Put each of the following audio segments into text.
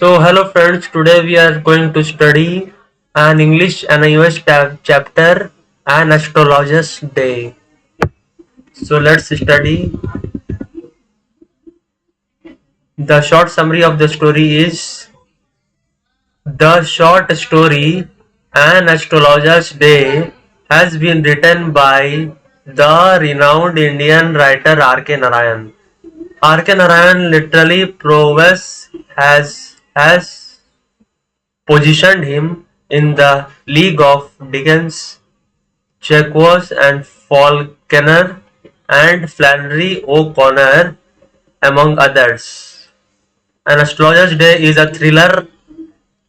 So hello friends, today we are going to study an English and US chapter an astrologer's day. So let's study. The short summary of the story is the short story An Astrologer's Day has been written by the renowned Indian writer R.K. Narayan. R.K. Narayan literally prowess has positioned him in the league of Dickens, Chequers and Faulkner and Flannery O'Connor, among others. An Astrologer's Day is a thriller.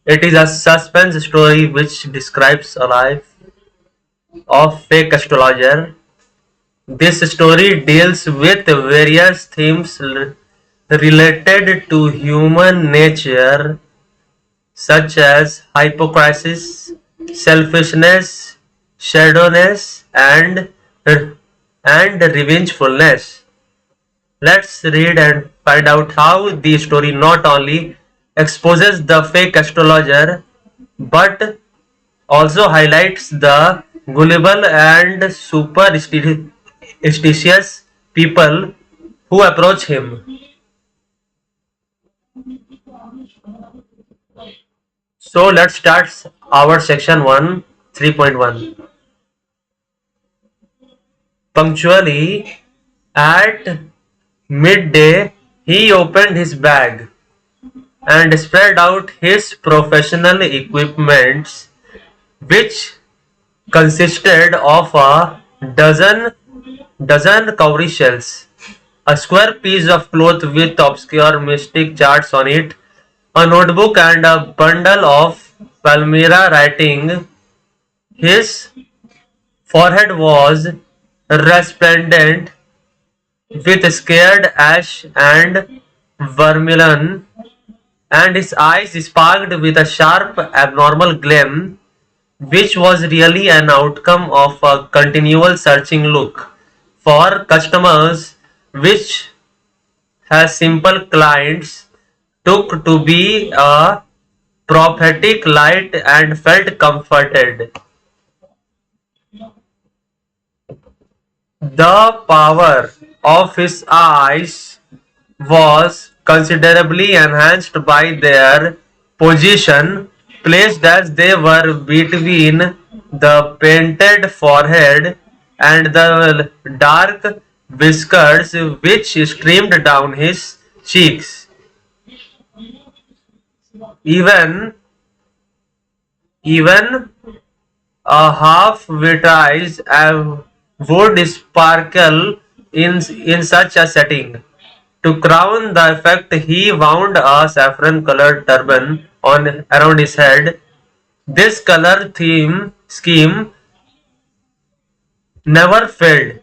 It is a suspense story which describes a life of fake astrologer. This story deals with various themes related to human nature such as hypocrisy, selfishness, shadowness, and revengefulness. Let's read and find out how the story not only exposes the fake astrologer but also highlights the gullible and superstitious people who approach him. So let's start our section 1 3.1. Punctually at midday, he opened his bag and spread out his professional equipments, which consisted of a dozen cowrie shells, a square piece of cloth with obscure mystic charts on it, a notebook and a bundle of Palmyra writing. His forehead was resplendent with scared ash and vermilion, and his eyes sparkled with a sharp, abnormal gleam, which was really an outcome of a continual searching look for customers, which has simple clients took to be a prophetic light and felt comforted. The power of his eyes was considerably enhanced by their position, placed as they were between the painted forehead and the dark whiskers which streamed down his cheeks. Even a half-witted would sparkle in such a setting. To crown the effect, he wound a saffron-colored turban on around his head. This color theme scheme never failed.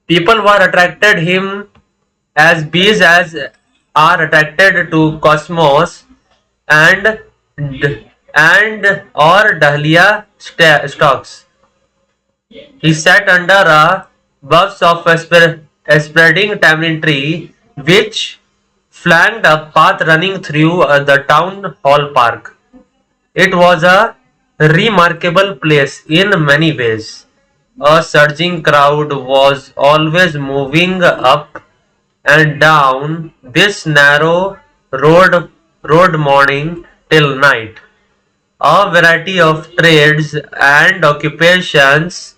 People were attracted him as bees as are attracted to cosmos and or dahlia stalks. He sat under a boughs of a spreading tamarind tree, which flanked a path running through the town hall park. It was a remarkable place in many ways. A surging crowd was always moving up and down this narrow road morning till night. A variety of trades and occupations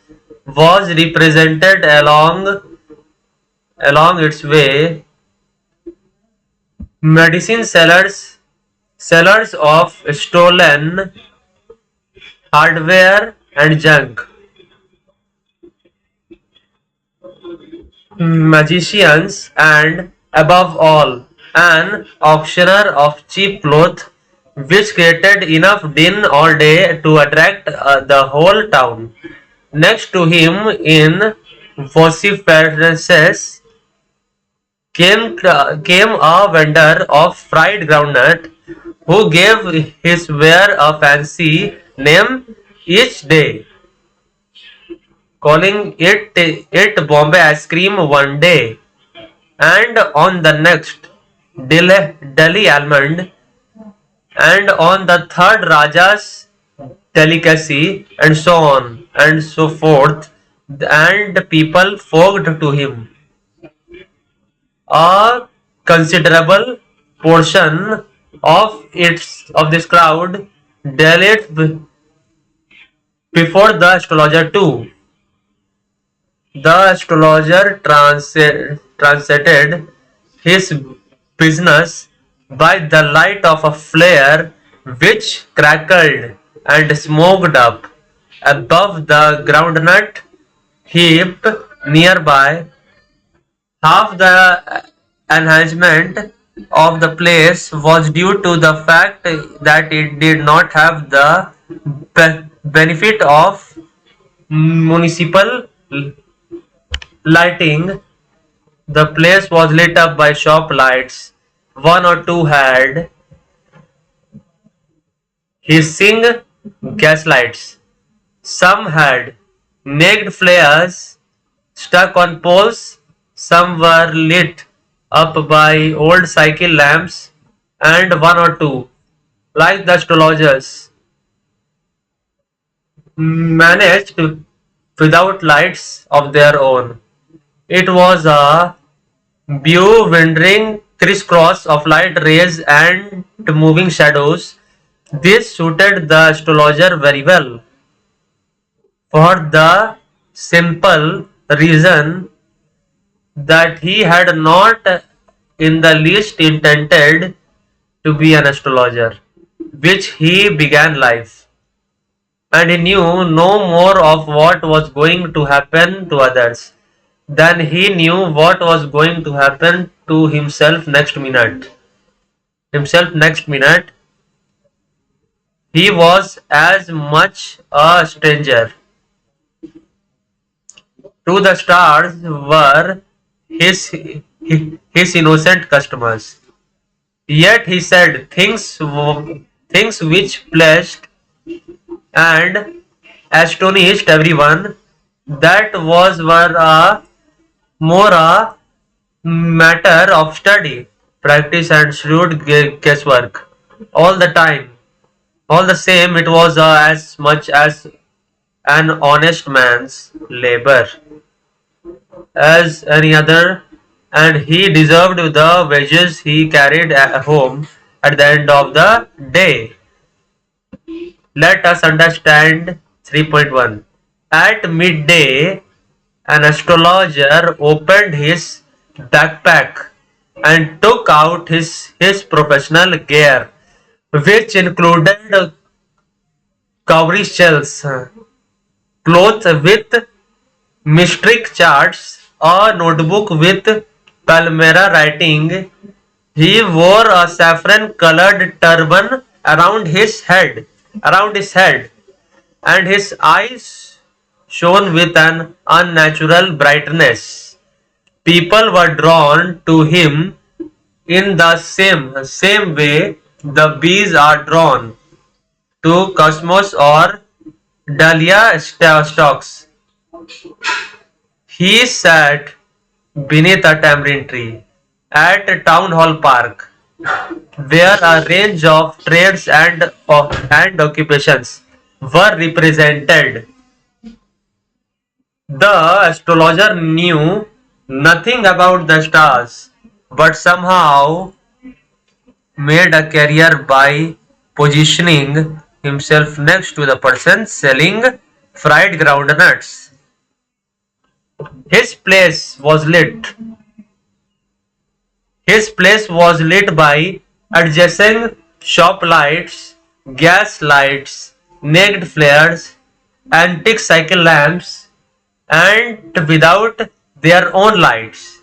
was represented along its way. Medicine sellers of stolen hardware and junk, magicians, and above all, an auctioneer of cheap clothes, which created enough din all day to attract the whole town. Next to him, in vociferousness, came a vendor of fried groundnut who gave his ware a fancy name each day, calling it Bombay ice cream one day, and on the next Delhi almond, and on the third Raja's delicacy, and so on and so forth, and people flocked to him. A considerable portion of this crowd dallied before the astrologer too. The astrologer translated his business by the light of a flare which crackled and smoked up above the groundnut heap nearby. Half the enhancement of the place was due to the fact that it did not have the benefit of municipal lighting. The place was lit up by shop lights. One or two had hissing gaslights. Some had naked flares stuck on poles. Some were lit up by old cycle lamps, and one or two, like the astrologers, managed without lights of their own. It was a bewildering crisscross of light rays and moving shadows. This suited the astrologer very well, for the simple reason that he had not in the least intended to be an astrologer, which he began life, and he knew no more of what was going to happen to others than he knew what was going to happen to himself next minute. He was as much a stranger to the stars were his his innocent customers. Yet he said things which pleased and astonished everyone. That was were a more a matter of study, practice, and shrewd guesswork. All the time, all the same, it was as much as an honest man's labor as any other, and he deserved the wages he carried home at the end of the day. Let us understand 3.1. At midday, an astrologer opened his backpack and took out his professional gear, which included cowrie shells, clothes with mystic charts, a notebook with Palmyra writing. He wore a saffron-colored turban around his head, and his eyes shone with an unnatural brightness. People were drawn to him in the same way the bees are drawn to cosmos or dahlia stalks. He sat beneath a tamarind tree at Town Hall Park, where a range of trades and occupations were represented. The astrologer knew nothing about the stars, but somehow made a career by positioning himself next to the person selling fried groundnuts. His place was lit. His place was lit by adjacent shop lights, gas lights, naked flares, antique cycle lamps, and their own lights.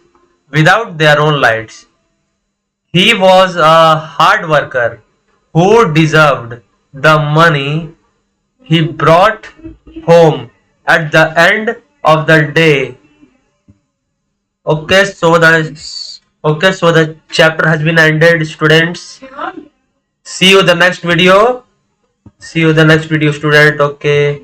Without their own lights. He was a hard worker who deserved the money he brought home at the end of the day. Okay, so the chapter has been ended, students. See you the next video. See you the next video, student. Okay.